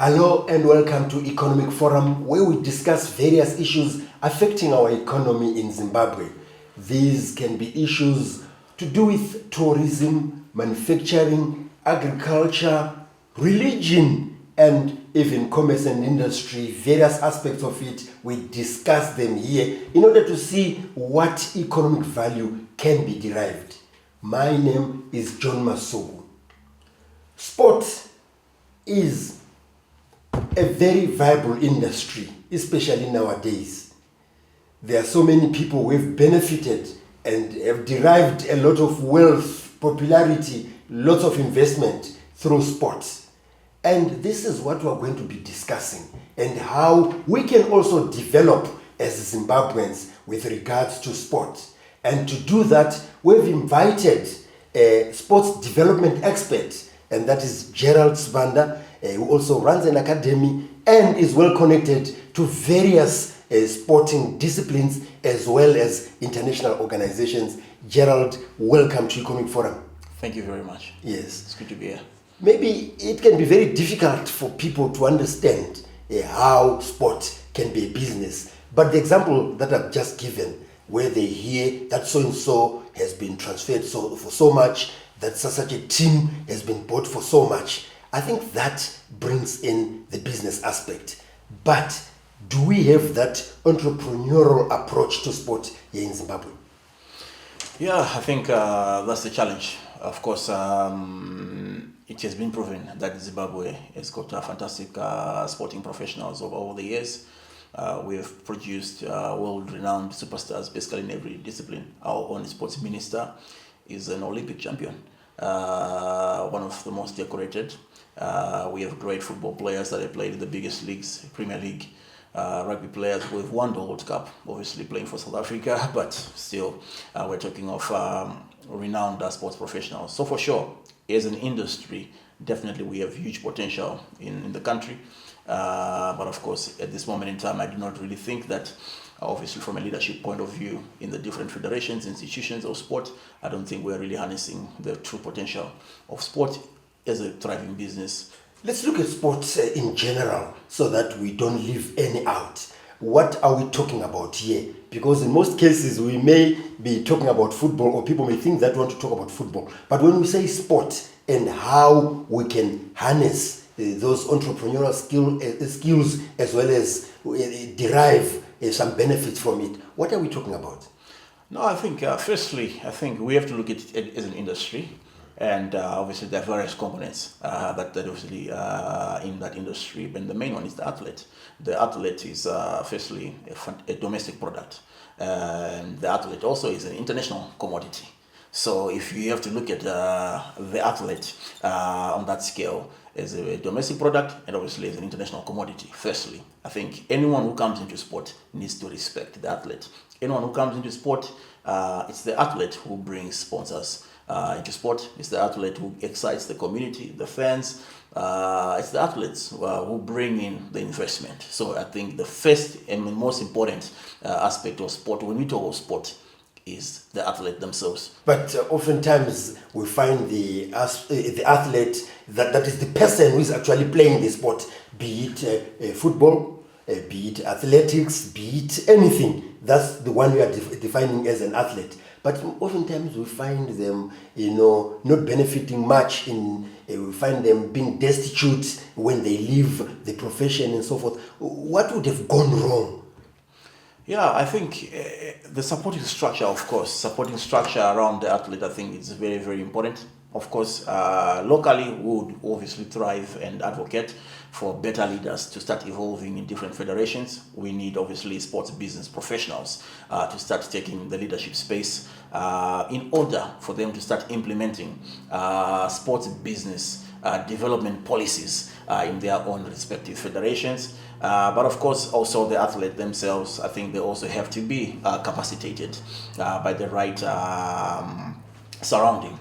Hello and welcome to Economic Forum, where we discuss various issues affecting our economy in Zimbabwe. These can be issues to do with tourism, manufacturing, agriculture, religion, and even commerce and industry. Various aspects of it, we discuss them here in order to see what economic value can be derived. My name is John Masuku. Sport is a very viable industry, especially nowadays. There are so many people who have benefited and have derived a lot of wealth, popularity, lots of investment through sports. And this is what we're going to be discussing, and how we can also develop as Zimbabweans with regards to sport. And to do that, we've invited a sports development expert, and that is Gerald Sibanda, who also runs an academy and is well connected to various sporting disciplines as well as international organizations. Gerald, welcome to Economic Forum. Thank you very much. Yes. It's good to be here. Maybe it can be very difficult for people to understand how sport can be a business. But the example that I've just given, where they hear that so-and-so has been transferred for so much, that such a team has been bought for so much, I think that brings in the business aspect. But do we have that entrepreneurial approach to sport here in Zimbabwe? Yeah, I think that's the challenge. Of course, it has been proven that Zimbabwe has got fantastic sporting professionals over all the years. We have produced world-renowned superstars basically in every discipline. Our own sports minister is an Olympic champion, one of the most decorated. We have great football players that have played in the biggest leagues, Premier League, rugby players. We've won the World Cup, obviously playing for South Africa, but still we're talking of renowned sports professionals. So for sure, as an industry, definitely we have huge potential in the country. But of course, at this moment in time, I do not really think that, obviously from a leadership point of view, in the different federations, institutions of sport, I don't think we're really harnessing the true potential of sport as a thriving business. Let's look at sports in general so that we don't leave any out. What are we talking about here? Because in most cases we may be talking about football, or people may think that we want to talk about football. But when we say sport and how we can harness those entrepreneurial skills as well as derive some benefits from it, what are we talking about? No, I think firstly, I think we have to look at it as an industry. And obviously there are various components that obviously in that industry, but the main one is the athlete. The athlete is firstly a domestic product, and the athlete also is an international commodity. So if you have to look at the athlete on that scale as a domestic product and obviously as an international commodity, firstly, I think anyone who comes into sport needs to respect the athlete. Anyone who comes into sport, it's the athlete who brings sponsors into sport. It's the athlete who excites the community, the fans. It's the athletes who bring in the investment. So I think the first and most important aspect of sport, when we talk of sport, is the athlete themselves. But oftentimes we find the athlete that is the person who is actually playing the sport, be it football, be it athletics, be it anything. That's the one we are defining as an athlete. But oftentimes we find them, not benefiting much. We find them being destitute when they leave the profession and so forth. What would have gone wrong? Yeah, I think the supporting structure, of course, supporting structure around the athlete, I think is very, very important. Of course, locally we would obviously thrive and advocate for better leaders to start evolving in different federations. We need obviously sports business professionals to start taking the leadership space in order for them to start implementing sports business development policies in their own respective federations. But of course, also the athletes themselves, I think they also have to be capacitated by the right surrounding,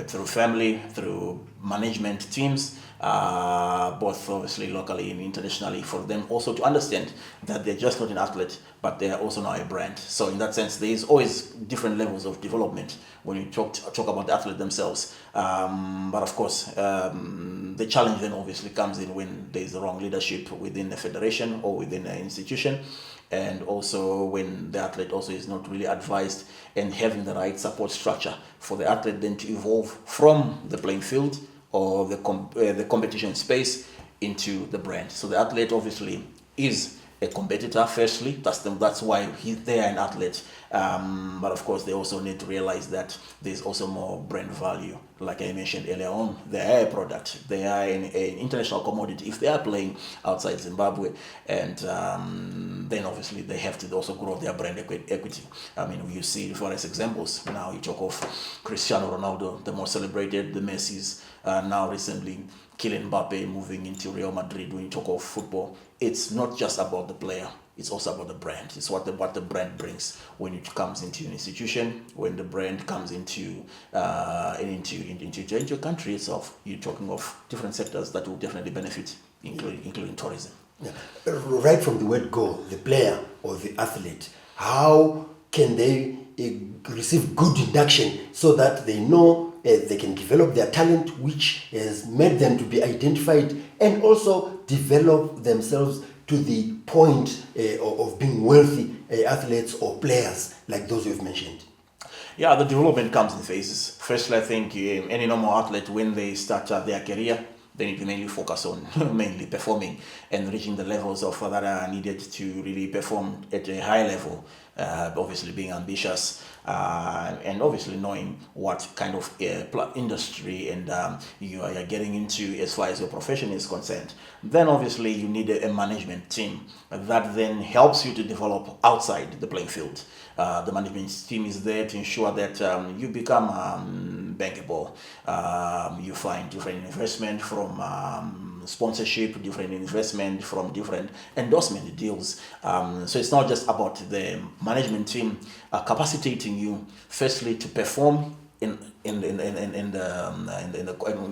through family, through management teams, both obviously locally and internationally, for them also to understand that they're just not an athlete, but they are also now a brand. So in that sense, there is always different levels of development when you talk about the athlete themselves. But of course, the challenge then obviously comes in when there is the wrong leadership within the federation or within an institution, and also when the athlete also is not really advised and having the right support structure for the athlete then to evolve from the playing field or the competition space into the brand. So the athlete obviously is a competitor firstly, that's why they are an athlete, but of course they also need to realize that there's also more brand value. Like I mentioned earlier on, they are a product, they are an international commodity if they are playing outside Zimbabwe, and then obviously they have to also grow their brand equity. I mean, you see for as examples, now you talk of Cristiano Ronaldo, the most celebrated, the Messi's, now recently Kylian Mbappe moving into Real Madrid. When you talk of football, it's not just about the player, it's also about the brand. It's what the brand brings when it comes into an institution, when the brand comes into a country itself. You're talking of different sectors that will definitely benefit, including tourism. Yeah. Right from the word go, the player or the athlete, how can they receive good induction so that they know they can develop their talent, which has made them to be identified, and also develop themselves to the point of being wealthy athletes or players like those you've mentioned? Yeah, the development comes in phases. Firstly, I think any normal athlete, when they start their career, they need to mainly focus on mainly performing and reaching the levels of that are needed to really perform at a high level. Obviously being ambitious, and obviously knowing what kind of industry and you are getting into as far as your profession is concerned. Then obviously you need a management team that then helps you to develop outside the playing field. The management team is there to ensure that you become bankable. You find different investment from sponsorship, different investment from different endorsement deals. So it's not just about the management team capacitating you firstly to perform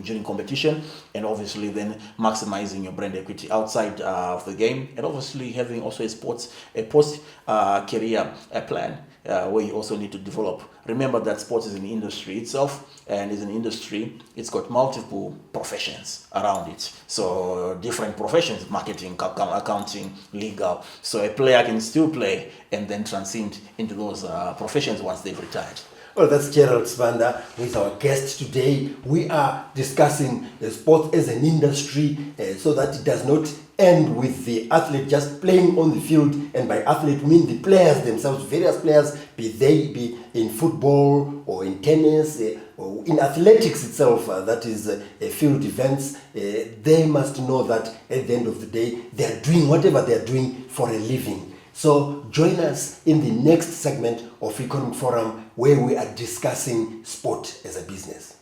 during competition, and obviously then maximizing your brand equity outside of the game, and obviously having also a post career plan where you also need to develop. Remember that sports is an industry itself, and is an industry, it's got multiple professions around it. So different professions: marketing, accounting, legal. So a player can still play and then transcend into those professions once they've retired. Well, that's Gerald Sibanda with our guest today. We are discussing sport as an industry so that it does not end with the athlete just playing on the field. And by athlete, we mean the players themselves, various players, be they be in football or in tennis or in athletics itself, that is field events. They must know that at the end of the day, they are doing whatever they are doing for a living. So join us in the next segment of Economic Forum, where we are discussing sport as a business.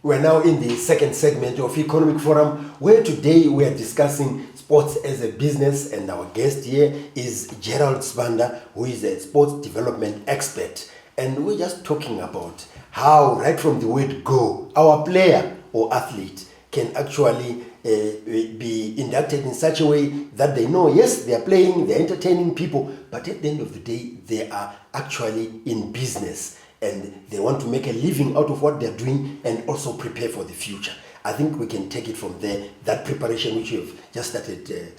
We're now in the second segment of Economic Forum, where today we are discussing sports as a business, and our guest here is Gerald Sibanda, who is a sports development expert. And we're just talking about how, right from the word go, our player or athlete can actually be inducted in such a way that they know, yes, they are playing, they're entertaining people, but at the end of the day, they are actually in business. And they want to make a living out of what they're doing and also prepare for the future. I think we can take it from there, that preparation which you've just started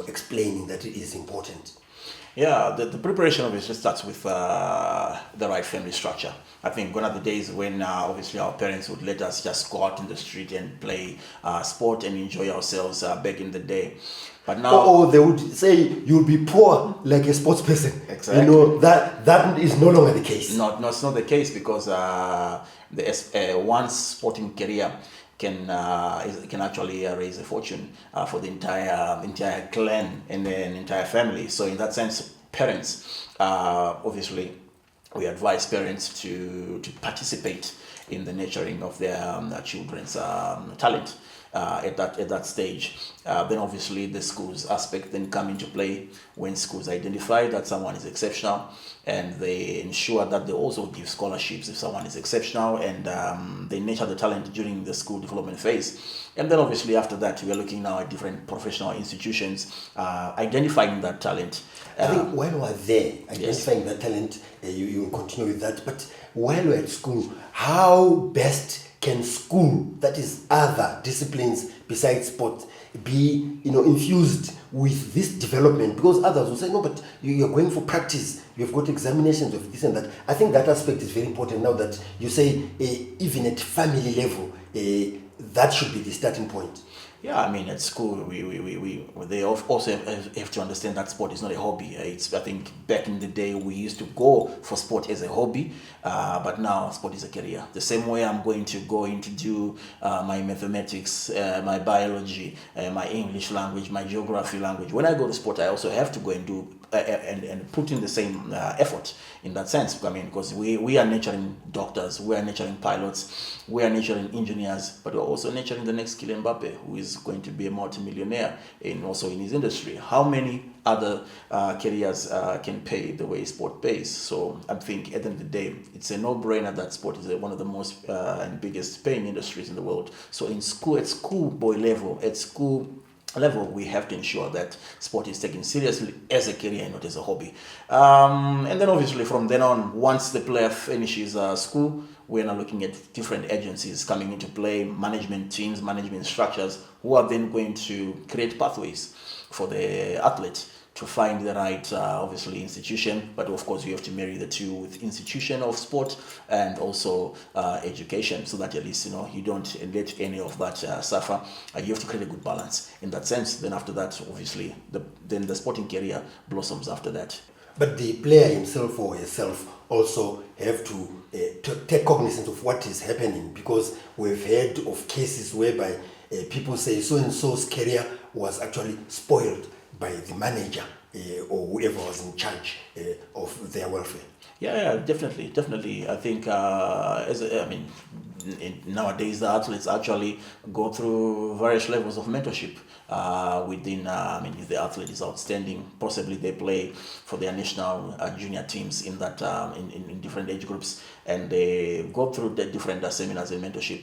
explaining, that it is important. Yeah, the preparation obviously starts with the right family structure. I think gone are the days when obviously our parents would let us just go out in the street and play sport and enjoy ourselves back in the day. But now, or they would say you'll be poor like a sports person. Exactly. That is no longer the case. No, it's not the case, because one's sporting career can actually raise a fortune for the entire clan and an entire family. So in that sense, parents obviously we advise parents to participate in the nurturing of their children's talent at that stage. Then obviously the schools aspect then come into play when schools identify that someone is exceptional, and they ensure that they also give scholarships if someone is exceptional, and they nurture the talent during the school development phase. And then obviously after that, we are looking now at different professional institutions, identifying that talent. I think while we're there, identifying that talent, you will continue with that. But while we're at school, how best can school, that is other disciplines besides sport, be infused with this development? Because others will say, no, but you're going for practice, you've got examinations of this and that. I think that aspect is very important now that you say even at family level, that should be the starting point. Yeah, I mean, at school, they also have to understand that sport is not a hobby. I think back in the day, we used to go for sport as a hobby, but now sport is a career. The same way I'm going to go in to do my mathematics, my biology, my English language, my geography language. When I go to sport, I also have to go and do and put in the same effort in that sense. I mean, because we are nurturing doctors, we are nurturing pilots, we are nurturing engineers, but we're also nurturing the next Kylian Mbappe, who is going to be a multimillionaire also in his industry. How many other careers can pay the way sport pays? So I think at the end of the day, it's a no-brainer that sport is one of the most and biggest paying industries in the world. So in school, at schoolboy level, we have to ensure that sport is taken seriously as a career and not as a hobby. And then obviously from then on, once the player finishes school, we're now looking at different agencies coming into play, management teams, management structures, who are then going to create pathways for the athlete to find the right, obviously, institution. But of course, you have to marry the two with institution of sport and also education, so that at least you don't let any of that suffer. You have to create a good balance in that sense. Then after that, obviously, then the sporting career blossoms after that. But the player himself or herself also have to take cognizance of what is happening, because we've heard of cases whereby people say so-and-so's career was actually spoiled by the manager or whoever was in charge of their welfare. Yeah, definitely. I think nowadays the athletes actually go through various levels of mentorship within. If the athlete is outstanding, possibly they play for their national junior teams in that in different age groups, and they go through the different seminars and mentorship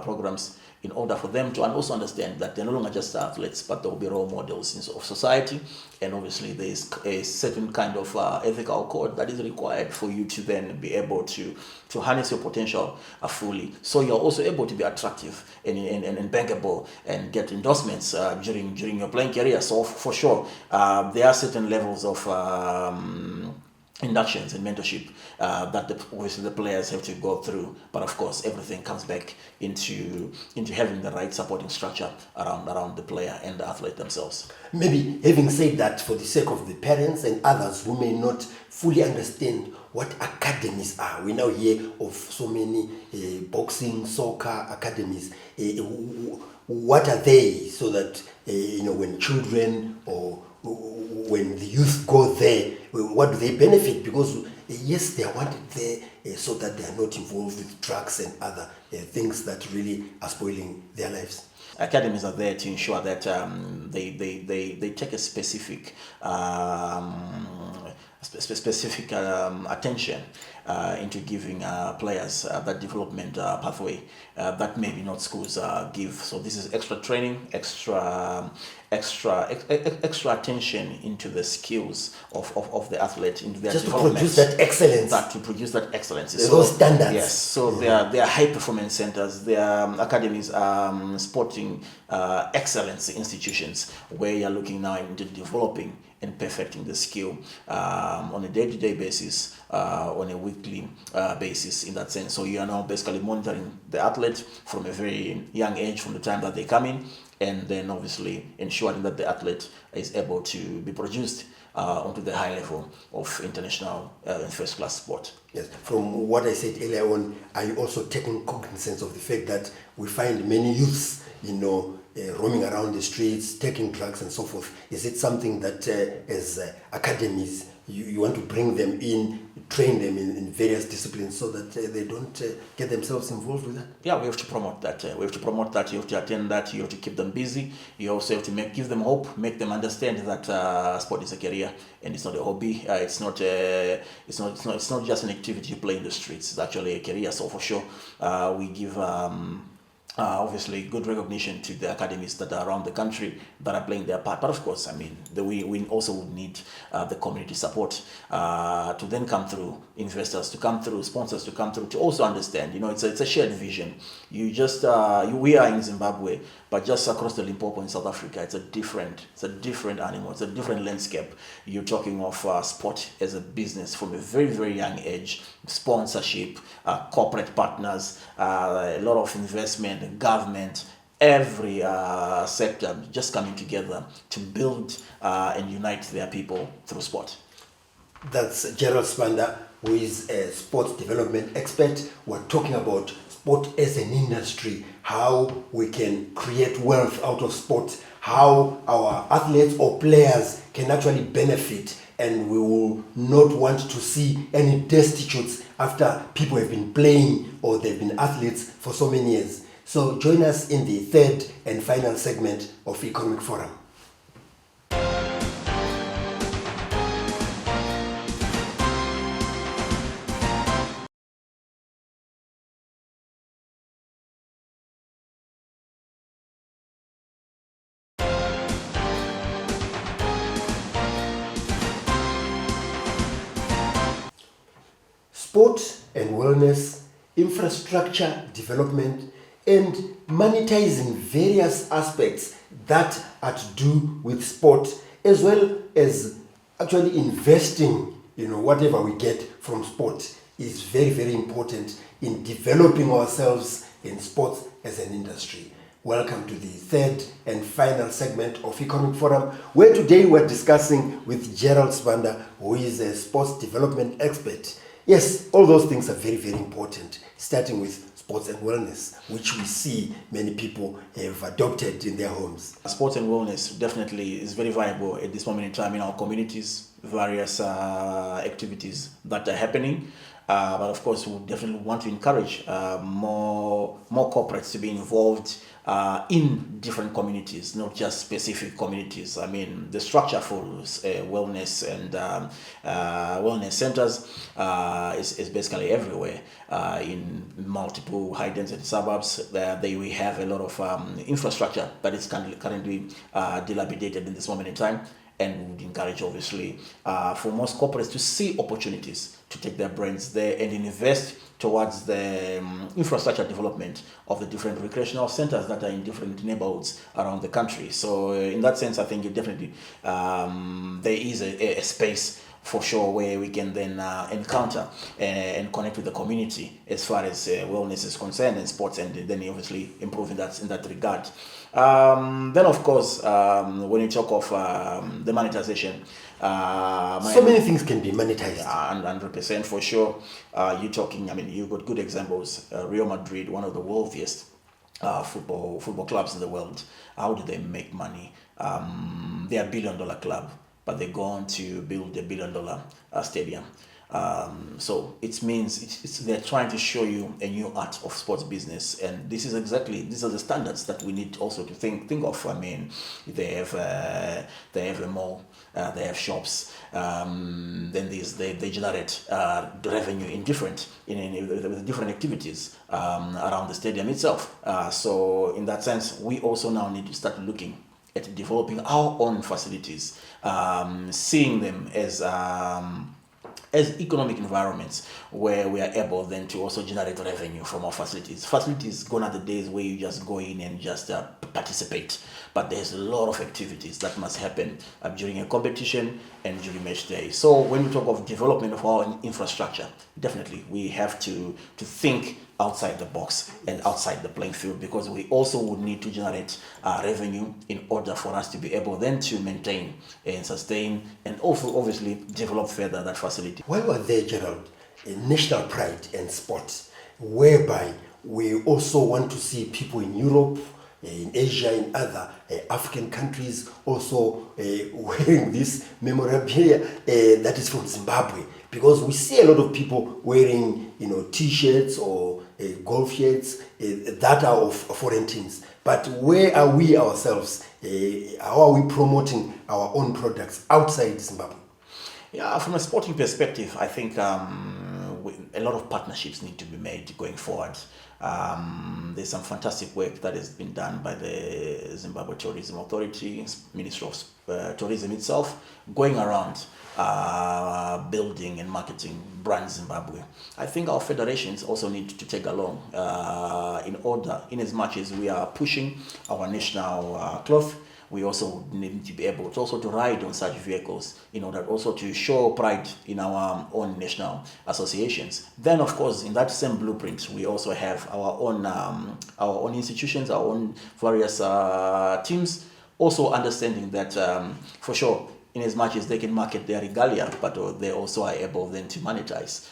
programs in order for them to also understand that they're no longer just athletes, but they'll be role models of society. And obviously there is a certain kind of ethical code that is required for you to then be able to harness your potential fully. So you're also able to be attractive and bankable and get endorsements during your playing career. So for sure, there are certain levels of inductions and mentorship that obviously the players have to go through, but of course everything comes back into having the right supporting structure around the player and the athlete themselves. Maybe having said that, for the sake of the parents and others who may not fully understand what academies are, we now hear of so many boxing, soccer academies. What are they, so that when children or when the youth go there, what do they benefit? Because yes, they are wanted there so that they are not involved with drugs and other things that really are spoiling their lives. Academies are there to ensure that they take a specific attention into giving players that development pathway that maybe not schools give. So this is extra training, extra attention into the skills of the athlete, into their just development. To produce that excellence. Those standards. Yes. So they are high performance centers. They are academies, sporting excellence institutions, where you're looking now into developing and perfecting the skill on a day-to-day basis, on a weekly basis in that sense. So you are now basically monitoring the athlete from a very young age, from the time that they come in, and then obviously ensuring that the athlete is able to be produced onto the high level of international and first-class sport. Yes, from what I said earlier on, are you also taking cognizance of the fact that we find many youths, roaming around the streets, taking drugs and so forth? Is it something that as academies, you want to bring them in train them in various disciplines so that they don't get themselves involved with that? Yeah, we have to promote that. We have to promote that. You have to attend that. You have to keep them busy. You also have to give them hope, make them understand that sport is a career and it's not a hobby. It's not just an activity you play in the streets. It's actually a career. So for sure, we give. Obviously, good recognition to the academies that are around the country that are playing their part. But of course, I mean, we also would need the community support to then come through, investors to come through, sponsors to come through, to also understand. It's a shared vision. We are in Zimbabwe, but just across the Limpopo in South Africa, it's a different animal. It's a different landscape. You're talking of sport as a business from a very, very young age, sponsorship, corporate partners, a lot of investment, government, every sector just coming together to build and unite their people through sport. That's Gerald Sibanda, who is a sports development expert. We're talking about sport as an industry, how we can create wealth out of sport, how our athletes or players can actually benefit, and we will not want to see any destitutes after people have been playing or they've been athletes for so many years. So join us in the third and final segment of Economic Forum. Sport and wellness, infrastructure development, and monetizing various aspects that are to do with sport, as well as actually investing, whatever we get from sport is very, very important in developing ourselves in sports as an industry. Welcome to the third and final segment of Economic Forum, where today we're discussing with Gerald Sibanda, who is a sports development expert. Yes, all those things are very, very important, starting with sports and wellness, which we see many people have adopted in their homes. Sports and wellness definitely is very viable at this moment in time in our communities, various activities that are happening. But of course, we definitely want to encourage more corporates to be involved in different communities, not just specific communities. I mean, the structure for wellness and wellness centers is basically everywhere in multiple high-density suburbs. We have a lot of infrastructure that is currently dilapidated in this moment in time. And we would encourage, obviously, for most corporates to see opportunities to take their brands there and invest towards the infrastructure development of the different recreational centers that are in different neighborhoods around the country. So in that sense, I think it definitely there is a space for sure where we can then encounter and connect with the community as far as wellness is concerned and sports, and then obviously improve in that regard. Then of course, when you talk of the monetization, so many things can be monetized. 100% for sure. You're talking, I mean, you've got good examples. Real Madrid, one of the wealthiest football clubs in the world. How do they make money? They're $1 billion club, but they go on to build a $1 billion stadium. So it means they're trying to show you a new art of sports business, and these are the standards that we need also to think of. I mean, they have a mall, they have shops, then they generate revenue in with different activities around the stadium itself. So in that sense, we also now need to start looking at developing our own facilities, seeing them as economic environments where we are able then to also generate revenue from our facilities. Facilities gone are the days where you just go in and just participate, but there's a lot of activities that must happen during a competition and during match day. So when we talk of development of our infrastructure, definitely we have to think outside the box and outside the playing field, because we also would need to generate revenue in order for us to be able then to maintain and sustain and also obviously develop further that facility. Why were there, Gerald, a national pride and sport, whereby we also want to see people in Europe, in Asia, in other African countries, also wearing this memorabilia that is from Zimbabwe. Because we see a lot of people wearing, T-shirts or golf shirts that are of foreign teams. But where are we ourselves? How are we promoting our own products outside Zimbabwe? Yeah, from a sporting perspective, I think a lot of partnerships need to be made going forward. There's some fantastic work that has been done by the Zimbabwe Tourism Authority, Ministry of Tourism itself, going around building and marketing brand Zimbabwe. I think our federations also need to take along in as much as we are pushing our national cloth. We also need to be able to ride on such vehicles in order also to show pride in our own national associations. Then, of course, in that same blueprint, we also have our own institutions, our own various teams, also understanding that for sure, in as much as they can market their regalia, but they also are able then to monetize.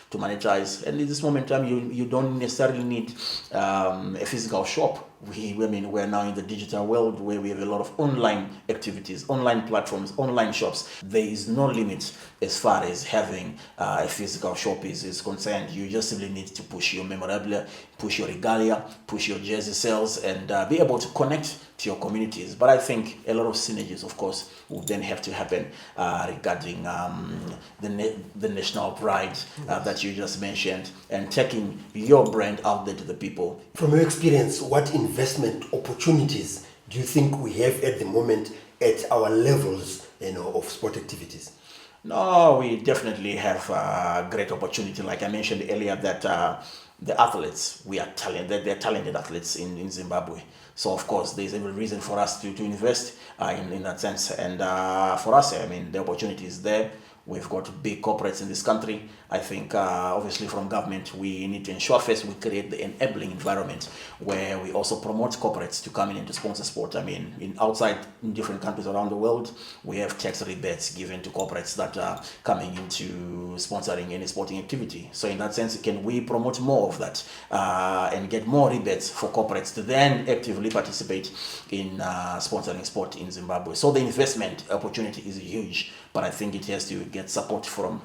And at this moment in time, you don't necessarily need a physical shop. We're now in the digital world where we have a lot of online activities, online platforms, online shops. There is no limit as far as having a physical shop is concerned. You just simply need to push your memorabilia, push your regalia, push your jersey sales, and be able to connect to your communities. But I think a lot of synergies, of course, will then have to happen regarding the national pride that you just mentioned, and taking your brand out there to the people. From your experience, what investment opportunities do you think we have at the moment at our levels, of sport activities? No, we definitely have a great opportunity. Like I mentioned earlier, that the athletes, they're talented athletes in Zimbabwe. So of course, there's every reason for us to invest in that sense. And for us, the opportunity is there. We've got big corporates in this country. I think obviously from government, we need to ensure first we create the enabling environment where we also promote corporates to come in and to sponsor sport. In different countries around the world, we have tax rebates given to corporates that are coming into sponsoring any sporting activity. So in that sense, can we promote more of that and get more rebates for corporates to then actively participate in sponsoring sport in Zimbabwe? So the investment opportunity is huge, but I think it has to get support from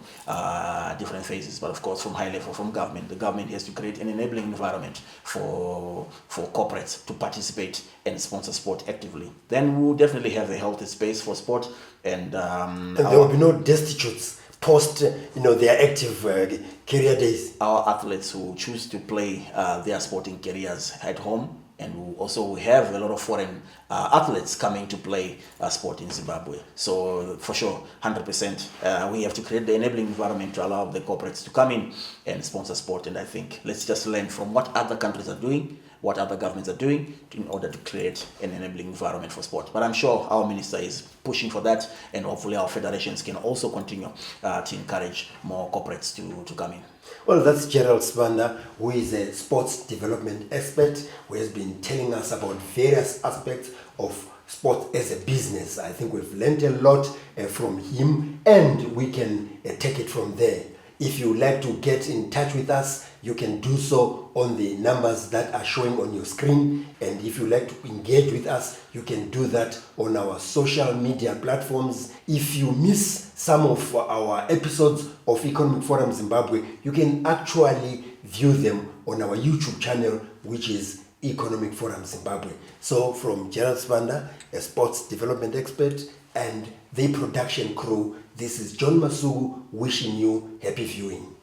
different phases, but of course from high level, from government. The government has to create an enabling environment for corporates to participate and sponsor sport actively. Then we will definitely have a healthy space for sport, and there will be no destitutes post their active career days. Our athletes who choose to play their sporting careers at home, and we also have a lot of foreign athletes coming to play sport in Zimbabwe. So for sure, 100%, we have to create the enabling environment to allow the corporates to come in and sponsor sport. And I think let's just learn from what other countries are doing, what other governments are doing in order to create an enabling environment for sport. But I'm sure our minister is pushing for that, and hopefully our federations can also continue to encourage more corporates to come in. Well, that's Gerald Sibanda, who is a sports development expert, who has been telling us about various aspects of sport as a business. I think we've learned a lot from him, and we can take it from there. If you would like to get in touch with us, you can do so on the numbers that are showing on your screen. And if you like to engage with us, you can do that on our social media platforms. If you miss some of our episodes of Economic Forum Zimbabwe, you can actually view them on our YouTube channel, which is Economic Forum Zimbabwe. So from Gerald Sibanda, a sports development expert, and the production crew, this is John Masugu wishing you happy viewing.